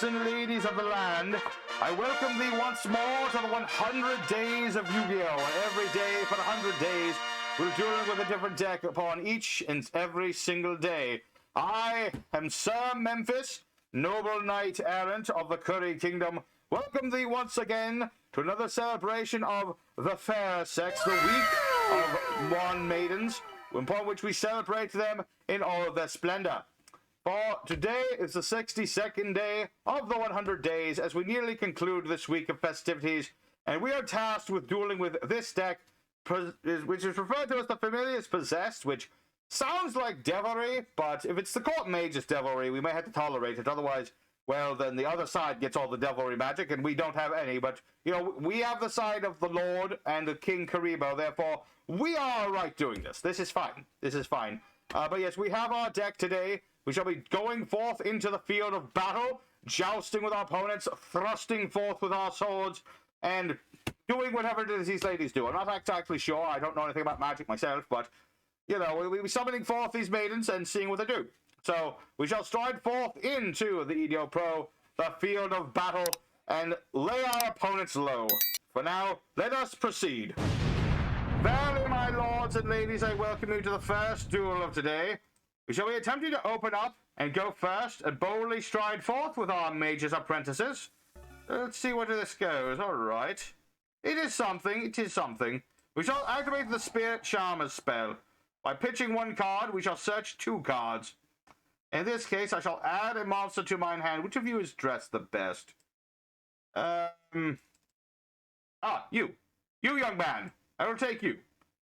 lords and ladies of the land, I welcome thee once more to the 100 days of Yu-Gi-Oh! Every day for 100 days, we'll duel with a different deck upon each and every single day. I am Sir Memphis, noble knight errant of the Curry Kingdom. Welcome thee once again to another celebration of the fair sex, the week of Wand Maidens, upon which we celebrate them in all of their splendor. For today is the 62nd day of the 100 days as we nearly conclude this week of festivities, and we are tasked with dueling with this deck, which is referred to as the Familiar's Possessed, which sounds like devilry, but if it's the Court Mage's devilry, we may have to tolerate it. Otherwise, well, then the other side gets all the devilry magic, and we don't have any. But, you know, we have the side of the Lord and the King Karibo, therefore, we are all right doing this. This is fine. This is fine. But yes, we have our deck today. We shall be going forth into the field of battle, jousting with our opponents, thrusting forth with our swords, and doing whatever it is these ladies do. I'm not exactly sure. I don't know anything about magic myself, but, you know, we'll be summoning forth these maidens and seeing what they do. So, we shall stride forth into the Yugioh Pro, the field of battle, and lay our opponents low. For now, let us proceed. Verily, my lords and ladies, I welcome you to the first duel of today. We shall be attempting to open up and go first and boldly stride forth with our mage's apprentices. Let's see where this goes. All right. It is something. It is something. We shall activate the Spirit Charmer's spell. By pitching one card, we shall search two cards. In this case, I shall add a monster to mine hand. Which of you is dressed the best? You. You, young man. I will take you.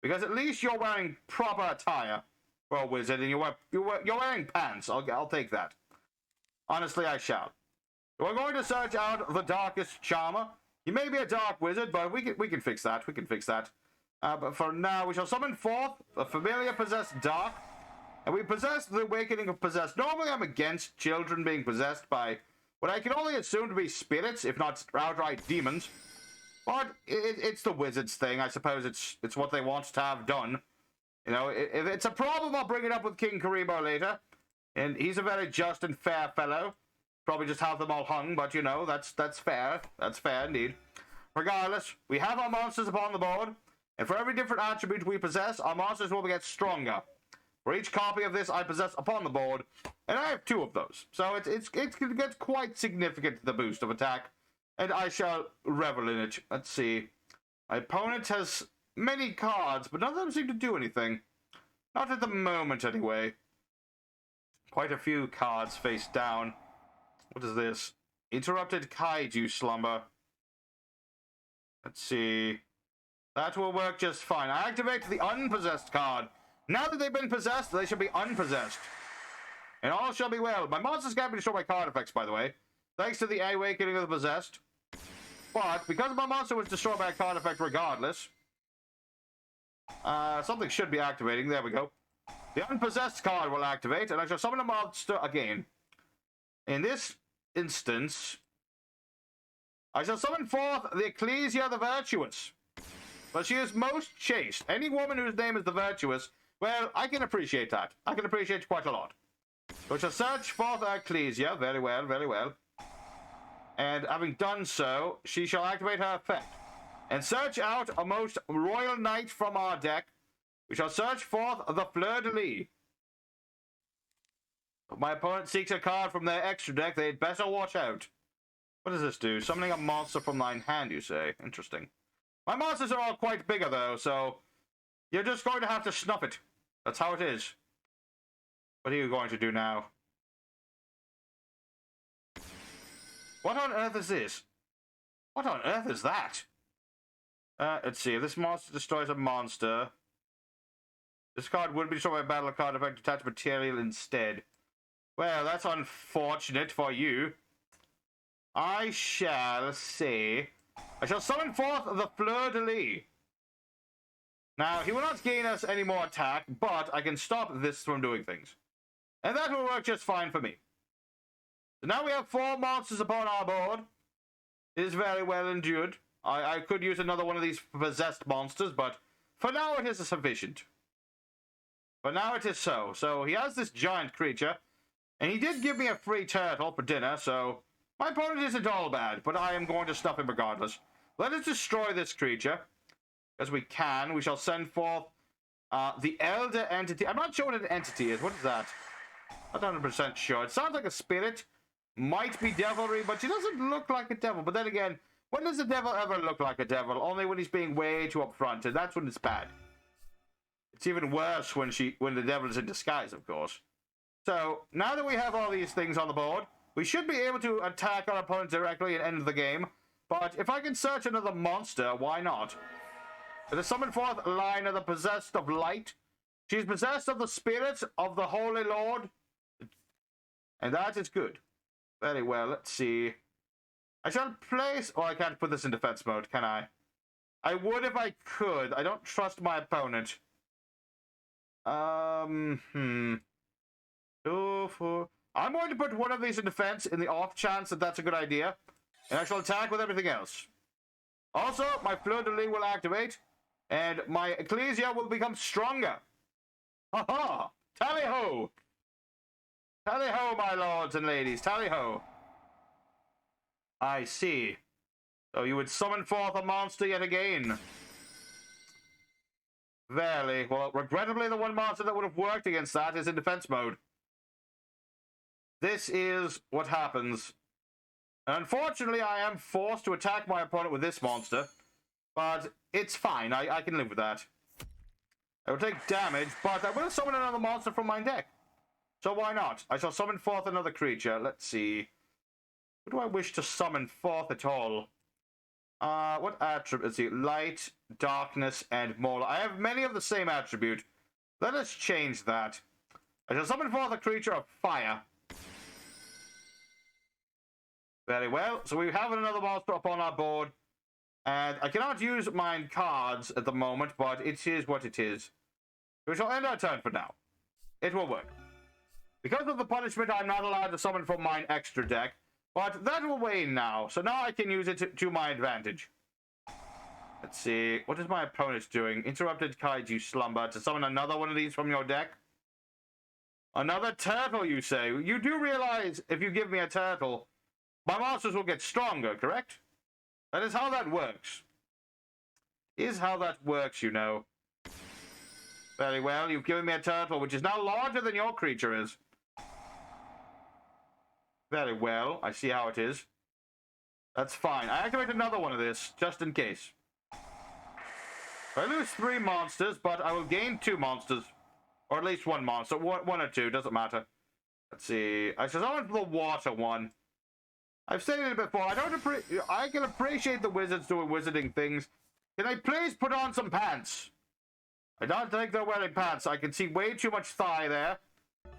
Because at least you're wearing proper attire. For a wizard, and you're wearing pants. I'll take that. Honestly, I shall. We're going to search out the Darkest Charmer. He may be a dark wizard, but we can fix that. We can fix that. But for now, we shall summon forth the Familiar Possessed Dark, and we possess the Awakening of Possessed. Normally, I'm against children being possessed by what I can only assume to be spirits, if not outright demons. But it's the wizard's thing. I suppose it's what they want to have done. You know, if it's a problem, I'll bring it up with King Karibo later. And he's a very just and fair fellow. Probably just have them all hung, but, you know, that's fair. That's fair indeed. Regardless, we have our monsters upon the board. And for every different attribute we possess, our monsters will get stronger. For each copy of this I possess upon the board, and I have two of those. So it gets quite significant, the boost of attack. And I shall revel in it. Let's see. My opponent has many cards, but none of them seem to do anything. Not at the moment, anyway. Quite a few cards face down. What is this? Interrupted Kaiju Slumber. Let's see. That will work just fine. I activate the Unpossessed card. Now that they've been possessed, they should be unpossessed. And all shall be well. My monsters can't be destroyed by card effects, by the way. Thanks to the Awakening of the Possessed. But, because my monster was destroyed by a card effect regardless, something should be activating. There we go. The Unpossessed card will activate, and I shall summon a monster again. In this instance, I shall summon forth the Ecclesia the Virtuous. But she is most chaste. Any woman whose name is the Virtuous, well, I can appreciate that. I can appreciate quite a lot. So I shall search for the Ecclesia. Very well, very well. And having done so, she shall activate her effect. And search out a most royal knight from our deck. We shall search forth the Fleur-de-Lis. If my opponent seeks a card from their extra deck, they'd better watch out. What does this do? Summoning a monster from thine hand, you say? Interesting. My monsters are all quite bigger, though, so you're just going to have to snuff it. That's how it is. What are you going to do now? What on earth is this? What on earth is that? Let's see. If this monster destroys a monster, this card would be destroyed by a battle card effect attached material instead. Well, that's unfortunate for you. I shall say, I shall summon forth the Fleur-de-Lis. Now, he will not gain us any more attack, but I can stop this from doing things. And that will work just fine for me. So now we have 4 monsters upon our board. It is very well endured. I could use another one of these possessed monsters, but for now it is sufficient. For now it is so. So he has this giant creature, and he did give me a free turtle for dinner, so My opponent isn't all bad, but I am going to stuff him regardless. Let us destroy this creature. As we can. We shall send forth the elder entity. I'm not sure what an entity is. What is that? Not 100% sure. It sounds like a spirit. Might be devilry, but she doesn't look like a devil. But then again, when does the devil ever look like a devil? Only when he's being way too upfront, and that's when it's bad. It's even worse when the devil is in disguise, of course. So, now that we have all these things on the board, we should be able to attack our opponent directly and end the game. But if I can search another monster, why not? Let us summon forth Lina, the possessed of light. She is possessed of the spirit of the Holy Lord. And that is good. Very well, let's see. I shall place... Oh, I can't put this in defense mode, can I? I would if I could. I don't trust my opponent. 2, 4... I'm going to put one of these in defense in the off chance that that's a good idea. And I shall attack with everything else. Also, my fleur-de-lis will activate. And my Ecclesia will become stronger. Ha-ha! Tally-ho! Tally-ho, my lords and ladies. Tally-ho. I see. So you would summon forth a monster yet again. Verily. Well, regrettably, the one monster that would have worked against that is in defense mode. This is what happens. Unfortunately, I am forced to attack my opponent with this monster. But it's fine. I can live with that. I will take damage, but I will summon another monster from my deck. So why not? I shall summon forth another creature. Let's see. What do I wish to summon forth at all? What attribute? Let's see. Light, darkness, and more. I have many of the same attribute. Let us change that. I shall summon forth a creature of fire. Very well. So we have another monster upon our board. And I cannot use mine cards at the moment, but it is what it is. We shall end our turn for now. It will work. Because of the punishment, I'm not allowed to summon from mine extra deck, but that will wane now, so now I can use it to my advantage. Let's see, what is my opponent doing? Interrupted Kaiju Slumber to summon another one of these from your deck? Another turtle, you say? You do realize if you give me a turtle, my monsters will get stronger, correct? That is how that works. Is how that works, you know. Very well, you've given me a turtle, which is now larger than your creature is. Very well, I see how it is. That's fine. I activate another one of this, just in case. I lose 3 monsters, but I will gain 2 monsters. Or at least 1 monster. 1 or 2, doesn't matter. Let's see. I shall summon the water one. I've stated it before. I can appreciate the wizards doing wizarding things. Can they please put on some pants? I don't think they're wearing pants. I can see way too much thigh there.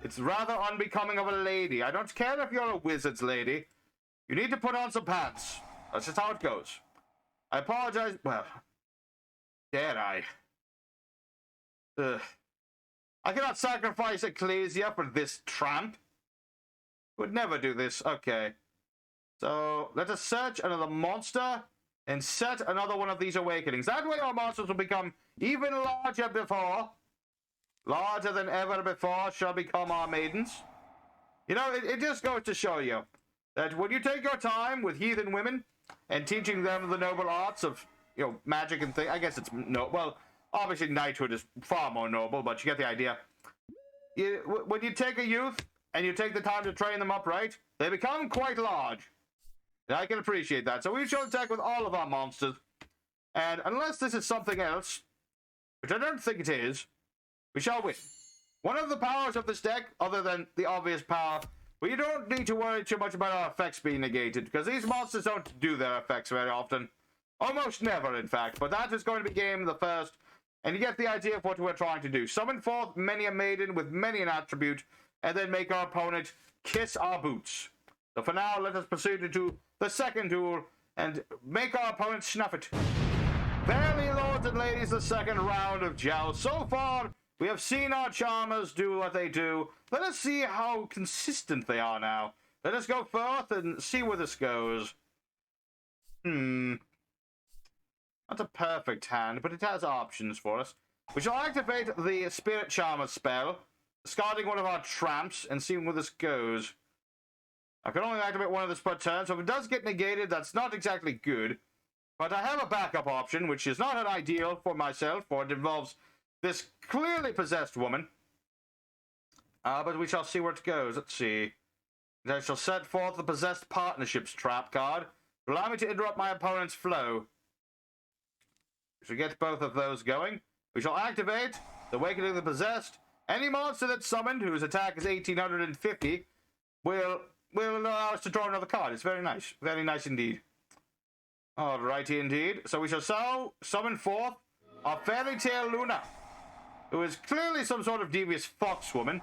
It's rather unbecoming of a lady. I don't care if you're a wizard's lady. You need to put on some pants. That's just how it goes. I apologize. Well, dare I? I cannot sacrifice Ecclesia for this tramp. Would never do this. Okay. So, let us search another monster and set another one of these awakenings. That way our monsters will become even larger before. Larger than ever before shall become our maidens. You know, it just goes to show you that when you take your time with heathen women and teaching them the noble arts of, you know, magic and things, I guess it's, no, well, obviously knighthood is far more noble, but you get the idea. When you take a youth and you take the time to train them up right, they become quite large. And I can appreciate that. So we shall attack with all of our monsters. And unless this is something else, which I don't think it is, we shall win. One of the powers of this deck, other than the obvious power, we don't need to worry too much about our effects being negated, because these monsters don't do their effects very often. Almost never, in fact. But that is going to be game the first, and you get the idea of what we're trying to do. Summon forth many a maiden with many an attribute, and then make our opponent kiss our boots. So for now, let us proceed into the second duel, and make our opponent snuff it. Verily, lords and ladies, the second round of joust. So far, we have seen our charmers do what they do. Let us see how consistent they are now. Let us go forth and see where this goes. Not a perfect hand, but it has options for us. We shall activate the Spirit Charmer spell, discarding one of our tramps, and seeing where this goes. I can only activate one of this per turn, so if it does get negated, that's not exactly good. But I have a backup option, which is not an ideal for myself, for it involves this clearly possessed woman. But we shall see where it goes. Let's see. I shall set forth the Possessed Partnerships trap card to allow me to interrupt my opponent's flow. We shall get both of those going. We shall activate the Awakening of the Possessed. Any monster that's summoned, whose attack is 1850, will allow us to draw another card. It's very nice. Very nice indeed. Alrighty indeed. So we shall summon forth our Fairy Tale Luna, who is clearly some sort of devious fox woman.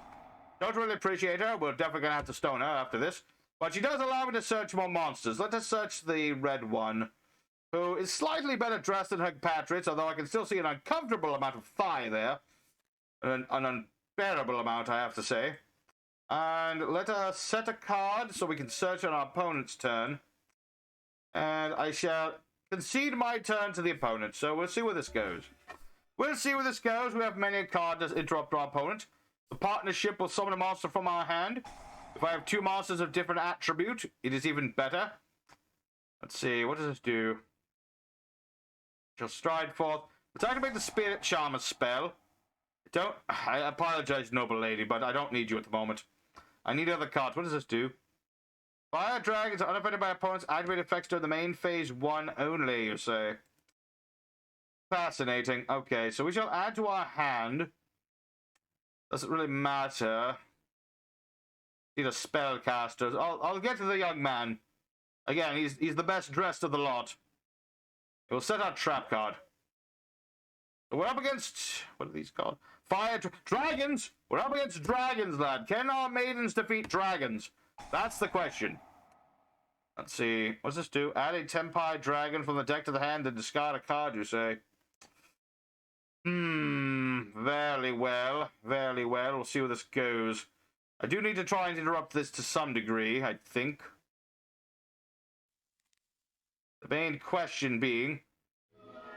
Don't really appreciate her. We're definitely going to have to stone her after this. But she does allow me to search more monsters. Let us search the red one, who is slightly better dressed than her compatriots, although I can still see an uncomfortable amount of thigh there. An unbearable amount, I have to say. And let us set a card so we can search on our opponent's turn. And I shall concede my turn to the opponent. So we'll see where this goes. We'll see where this goes. We have many a card to interrupt our opponent. The partnership will summon a monster from our hand. If I have two monsters of different attribute, it is even better. Let's see, what does this do? Shall stride forth. Let's activate the Spirit Charmer spell. I apologize, noble lady, but I don't need you at the moment. I need other cards. What does this do? Fire dragons are unaffected by opponents' activate effects during the main phase 1 only, you say. Fascinating. Okay, so we shall add to our hand. Doesn't really matter. Need a spellcaster. I'll get to the young man. Again, he's the best dressed of the lot. We'll set our trap card. We're up against, what are these called? Dragons! We're up against dragons, lad. Can our maidens defeat dragons? That's the question. Let's see. What's this do? Add a Tenpai dragon from the deck to the hand and discard a card, you say? Very well. Very well. We'll see where this goes. I do need to try and interrupt this to some degree, I think. The main question being,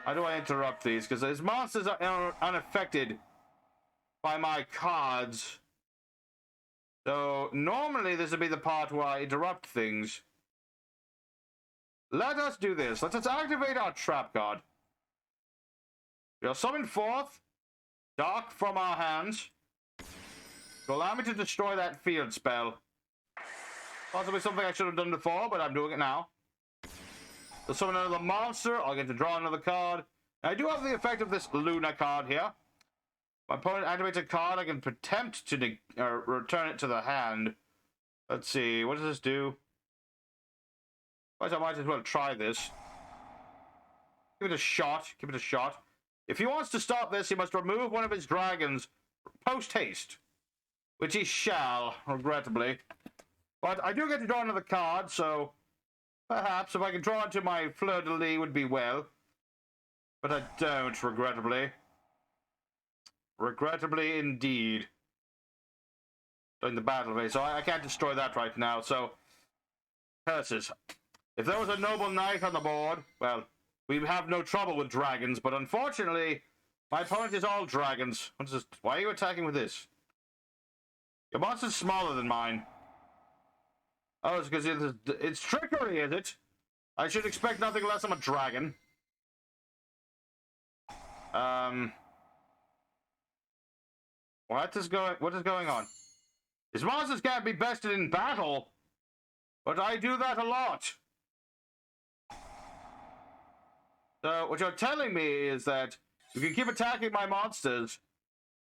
how do I interrupt these? Because these monsters are unaffected by my cards. So normally this would be the part where I interrupt things. Let us do this. Let us activate our trap card. We'll summon forth Dark from our hands to allow me to destroy that field spell. Possibly something I should have done before, but I'm doing it now. To summon another monster, I'll get to draw another card. I do have the effect of this Luna card here. My opponent activates a card, I can attempt to return it to the hand. Let's see, what does this do? I might as well try this. Give it a shot. Give it a shot. If he wants to stop this, he must remove one of his dragons post-haste. Which he shall, regrettably. But I do get to draw another card, so perhaps if I can draw into my fleur-de-lis would be well. But I don't, regrettably. Regrettably indeed. In the battle phase, so I can't destroy that right now, so curses. If there was a noble knight on the board, well, we have no trouble with dragons, but unfortunately, my opponent is all dragons. What's this? Why are you attacking with this? Your monster's smaller than mine. Oh, it's because it's trickery, is it? I should expect nothing less from a dragon. What is going on? His monsters can't be bested in battle, but I do that a lot. So what you're telling me is that you can keep attacking my monsters,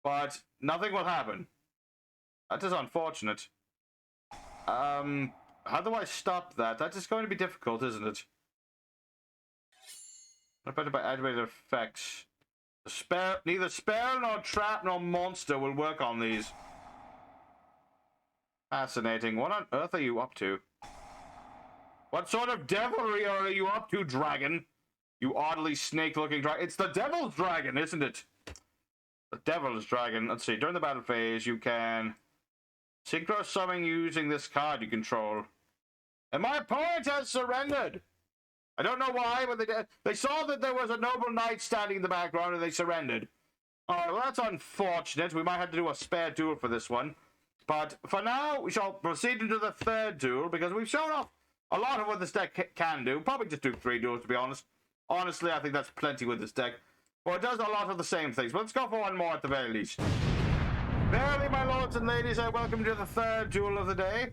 but nothing will happen. That is unfortunate. How do I stop that? That is going to be difficult, isn't it? What about by activated effects? Neither spell nor trap nor monster will work on these. Fascinating. What on earth are you up to? What sort of devilry are you up to, dragon? You oddly snake-looking dragon. It's the devil's dragon, isn't it? The devil's dragon. Let's see. During the battle phase, you can synchro summon using this card you control. And my opponent has surrendered. I don't know why, but they saw that there was a noble knight standing in the background and they surrendered. Alright, well, that's unfortunate. We might have to do a spare duel for this one. But for now, we shall proceed into the third duel, because we've shown off a lot of what this deck can do. Probably just do 3 duels, to be honest. Honestly, I think that's plenty with this deck. Well, it does a lot of the same things, but let's go for one more at the very least. Verily, my lords and ladies, I welcome you to the third duel of the day.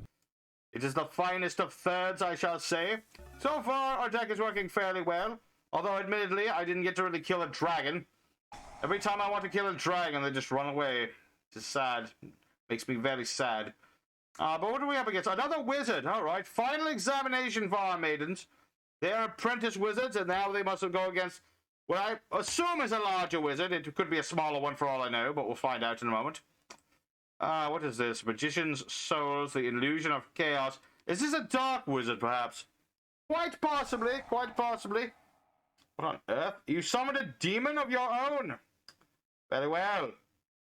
It is the finest of thirds, I shall say. So far, our deck is working fairly well. Although, admittedly, I didn't get to really kill a dragon. Every time I want to kill a dragon, they just run away. It's sad. Makes me very sad. But what do we have against? Another wizard. All right. Final examination for our maidens. They are apprentice wizards, and now they must go against what I assume is a larger wizard. It could be a smaller one for all I know, but we'll find out in a moment. What is this? Magician's Souls, the Illusion of Chaos. Is this a dark wizard, perhaps? Quite possibly. Quite possibly. What on earth? You summoned a demon of your own. Very well.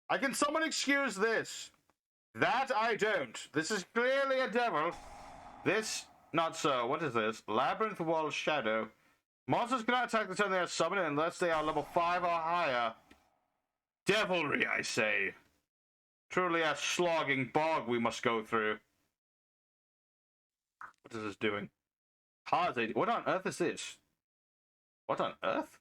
I can someone excuse this. That I don't. This is clearly a devil. This, not so. What is this? Labyrinth Wall Shadow. Monsters cannot attack the turn they are summoned unless they are level 5 or higher. Devilry, I say. Truly a slogging bog we must go through. What is this doing? What on earth is this? What on earth?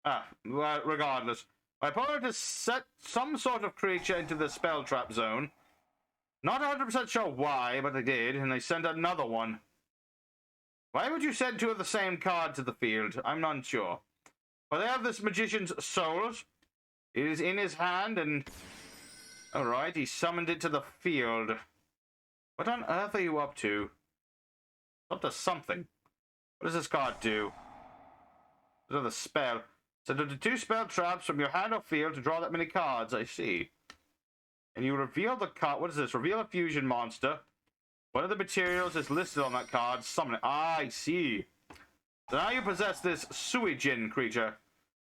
Well, regardless. My opponent has set some sort of creature into the spell trap zone. Not 100% sure why, but they did, and they sent another one. Why would you send 2 of the same card to the field? I'm not sure. But they have this Magician's Souls. It is in his hand, and... Alright, he summoned it to the field. What on earth are you up to? Up to something. What does this card do? Another spell. Send up to 2 spell traps from your hand or field to draw that many cards. I see. And you reveal the card. What is this? Reveal a fusion monster. One of the materials is listed on that card. Summon it. I see. So now you possess this Suijin creature,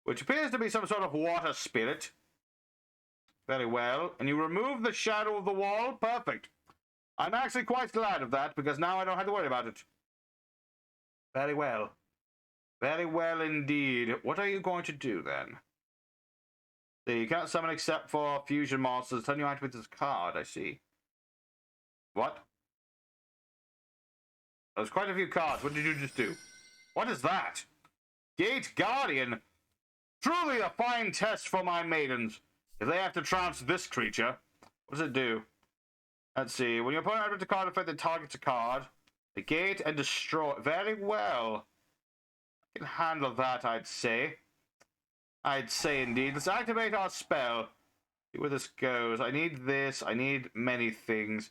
which appears to be some sort of water spirit. Very well. And you remove the shadow of the wall. Perfect. I'm actually quite glad of that, because now I don't have to worry about it. Very well. Very well indeed. What are you going to do then? See, you can't summon except for fusion monsters. Tell you how to put this card, I see. What? There's quite a few cards. What did you just do? What is that? Gate Guardian. Truly a fine test for my maidens. If they have to trounce this creature, what does it do? Let's see. When your opponent enters a card effect that targets a card, negate and destroy. Very well. I can handle that, I'd say. I'd say indeed. Let's activate our spell. See where this goes. I need this. I need many things.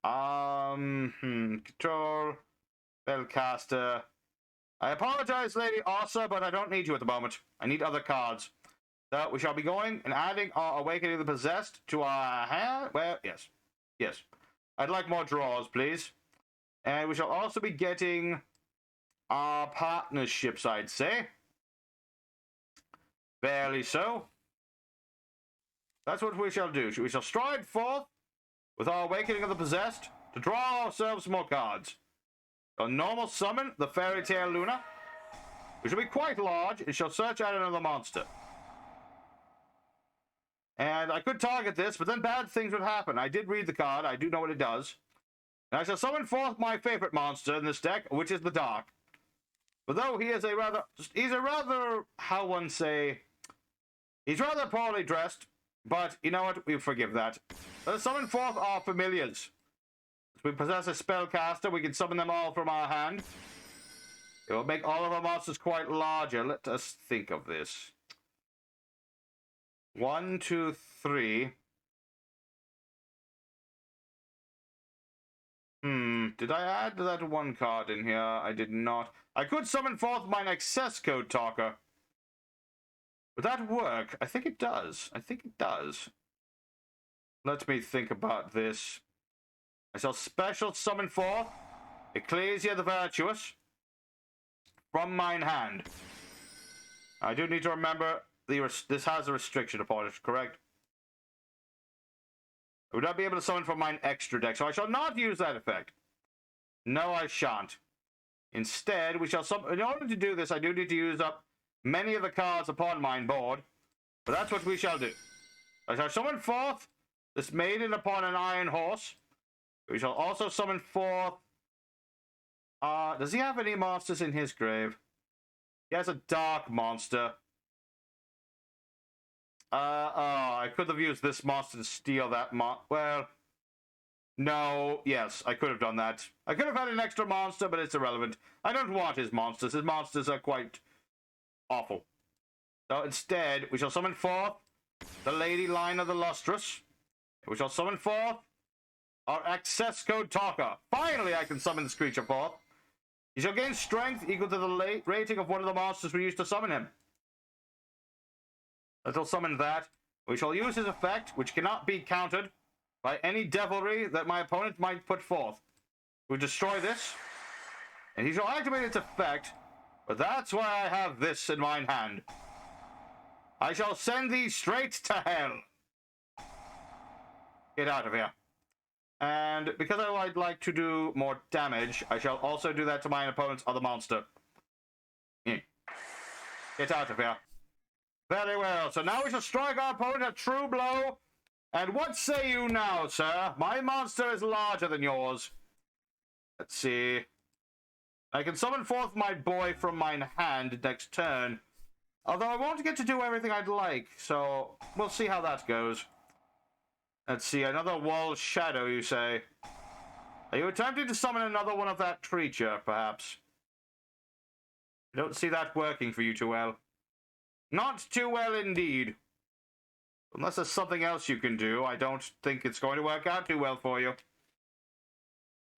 Control. Spellcaster. I apologize, Lady Asa, but I don't need you at the moment. I need other cards. So we shall be going and adding our Awakening of the Possessed to our hand. Well, yes. Yes. I'd like more draws, please. And we shall also be getting our partnerships, I'd say. Barely so. That's what we shall do. We shall stride forth with our Awakening of the Possessed to draw ourselves more cards. A normal summon, the Fairy Tale Luna, which will be quite large. It shall search out another monster. And I could target this, but then bad things would happen. I did read the card. I do know what it does. And I shall summon forth my favorite monster in this deck, which is the Dark. But though he is he's a rather, how one say, he's rather poorly dressed, but you know what, we forgive that. Let's summon forth our familiars. If we possess a spellcaster, we can summon them all from our hand. It will make all of our monsters quite larger. Let us think of this. 1, 2, 3. Did I add that one card in here? I did not. I could summon forth my access code talker. Would that work? I think it does. I think it does. Let me think about this. I shall special summon forth Ecclesia the Virtuous from mine hand. I do need to remember this has a restriction upon it, correct? I would not be able to summon from mine extra deck, so I shall not use that effect. No, I shan't. Instead, we shall summon. In order to do this, I do need to use up many of the cards upon mine board, but that's what we shall do. I shall summon forth this maiden upon an iron horse. We shall also summon forth... does he have any monsters in his grave? He has a dark monster. I could have used this monster to steal that well... No, yes, I could have done that. I could have had an extra monster, but it's irrelevant. I don't want his monsters. His monsters are quite awful. So instead, we shall summon forth the Lady Line of the Lustrous. We shall summon forth our access code talker. Finally, I can summon this creature forth. He shall gain strength equal to the rating of one of the monsters we used to summon him. Let's summon that. We shall use his effect, which cannot be countered by any devilry that my opponent might put forth. We destroy this, and he shall activate its effect, but that's why I have this in mine hand. I shall send thee straight to hell. Get out of here. And because I'd like to do more damage, I shall also do that to my opponent's other monster. Get out of here. Very well, so now we shall strike our opponent a true blow. And what say you now, sir? My monster is larger than yours. Let's see. I can summon forth my boy from mine hand next turn. Although I won't get to do everything I'd like, so we'll see how that goes. Let's see, another wall shadow, you say? Are you attempting to summon another one of that creature, perhaps? I don't see that working for you too well. Not too well indeed. Unless there's something else you can do, I don't think it's going to work out too well for you.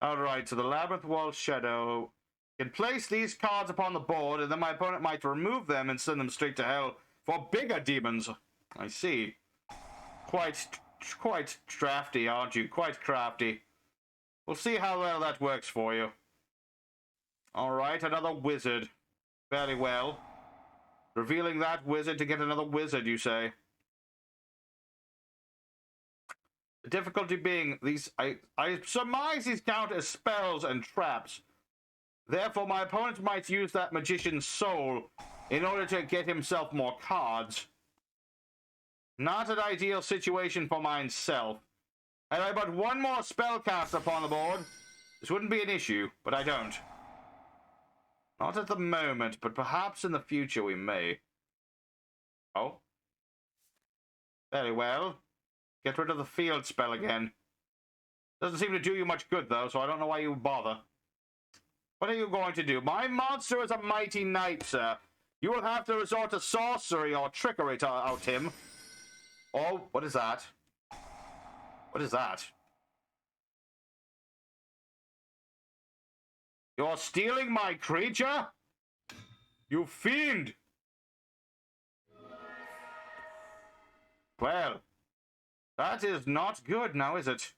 Alright, so the Labyrinth Wall Shadow can place these cards upon the board, and then my opponent might remove them and send them straight to hell for bigger demons. I see. Quite crafty, aren't you? Quite crafty. We'll see how well that works for you. Alright, another wizard. Very well. Revealing that wizard to get another wizard, you say? The difficulty being, I surmise these count as spells and traps. Therefore, my opponent might use that magician's soul in order to get himself more cards. Not an ideal situation for myself. Had I but one more spellcast upon the board, this wouldn't be an issue, but I don't. Not at the moment, but perhaps in the future we may. Oh. Very well. Get rid of the field spell again. Doesn't seem to do you much good, though, so I don't know why you bother. What are you going to do? My monster is a mighty knight, sir. You will have to resort to sorcery or trickery to out him. Oh, what is that? What is that? You're stealing my creature? You fiend! Well, that is not good now, is it?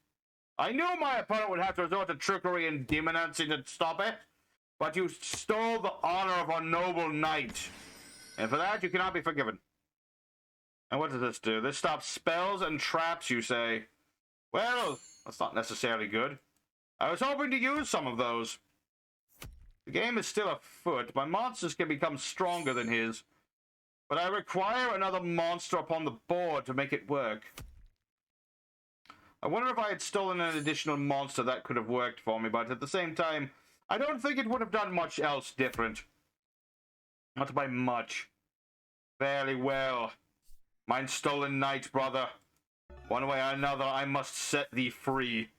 I knew my opponent would have to resort to trickery and demonacy to stop it, but you stole the honor of a noble knight, and for that you cannot be forgiven. And what does this do? This stops spells and traps, you say? Well, that's not necessarily good. I was hoping to use some of those. The game is still afoot. My monsters can become stronger than his, but I require another monster upon the board to make it work. I wonder if I had stolen an additional monster that could have worked for me, but at the same time, I don't think it would have done much else different. Not by much. Fairly well. Mine stolen knight, brother. One way or another, I must set thee free.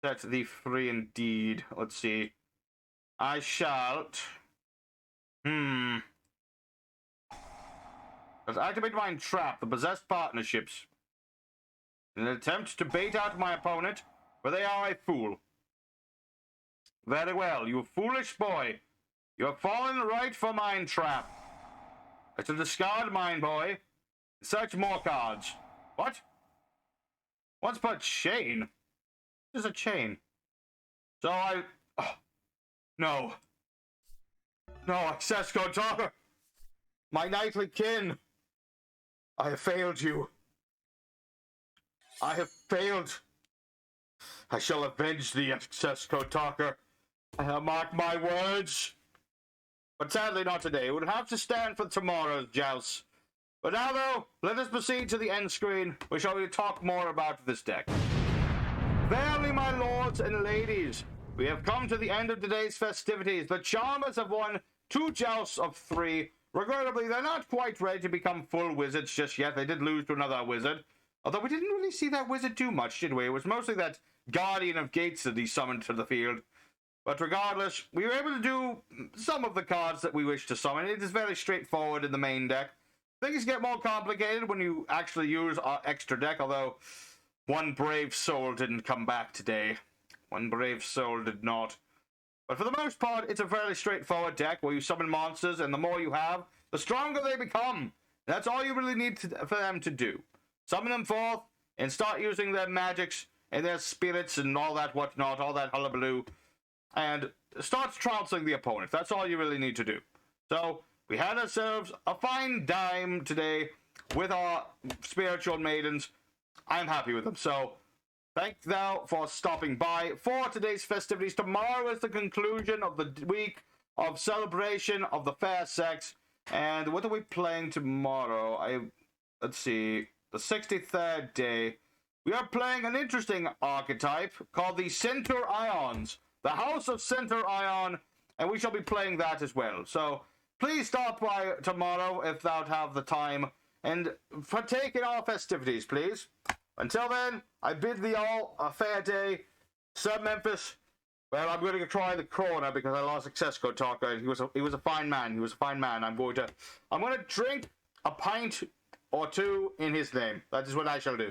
Set thee free indeed. Let's see. I shalt... Let's activate mine trap, the possessed partnerships. In an attempt to bait out my opponent, for they are a fool. Very well, you foolish boy. You have fallen right for mine trap. I shall discard mine boy, and search more cards. What? What's per chain? What is a chain? So I... Oh, no. No, access code talker. My knightly kin. I have failed you. I have failed. I shall avenge the access code talker. I have marked my words. But sadly not today. It would have to stand for tomorrow's joust. But now, though, let us proceed to the end screen, where shall we talk more about this deck. Verily, my lords and ladies, we have come to the end of today's festivities. The Charmers have won 2 jousts of 3. Regrettably, they're not quite ready to become full wizards just yet. They did lose to another wizard. Although we didn't really see that wizard do much, did we? It was mostly that Guardian of Gates that he summoned to the field. But regardless, we were able to do some of the cards that we wish to summon. It is very straightforward in the main deck. Things get more complicated when you actually use our extra deck, although one brave soul didn't come back today. One brave soul did not. But for the most part, it's a fairly straightforward deck where you summon monsters, and the more you have, the stronger they become. That's all you really need for them to do. Summon them forth, and start using their magics, and their spirits, and all that whatnot, all that hullabaloo, and start trouncing the opponent. That's all you really need to do. So, we had ourselves a fine dime today with our spiritual maidens. I'm happy with them. So, thank thou for stopping by for today's festivities. Tomorrow is the conclusion of the week of celebration of the fair sex. And what are we playing tomorrow? Let's see. The 63rd day. We are playing an interesting archetype called the Center Ions. The House of Center Ion. And we shall be playing that as well. So, please stop by tomorrow if thou have the time, and partake in our festivities, please. Until then, I bid thee all a fair day. Sir Memphis, well, I'm going to try the corner because I lost Accessco Talker. He was a fine man. He was a fine man. I'm going to drink a pint or 2 in his name. That is what I shall do.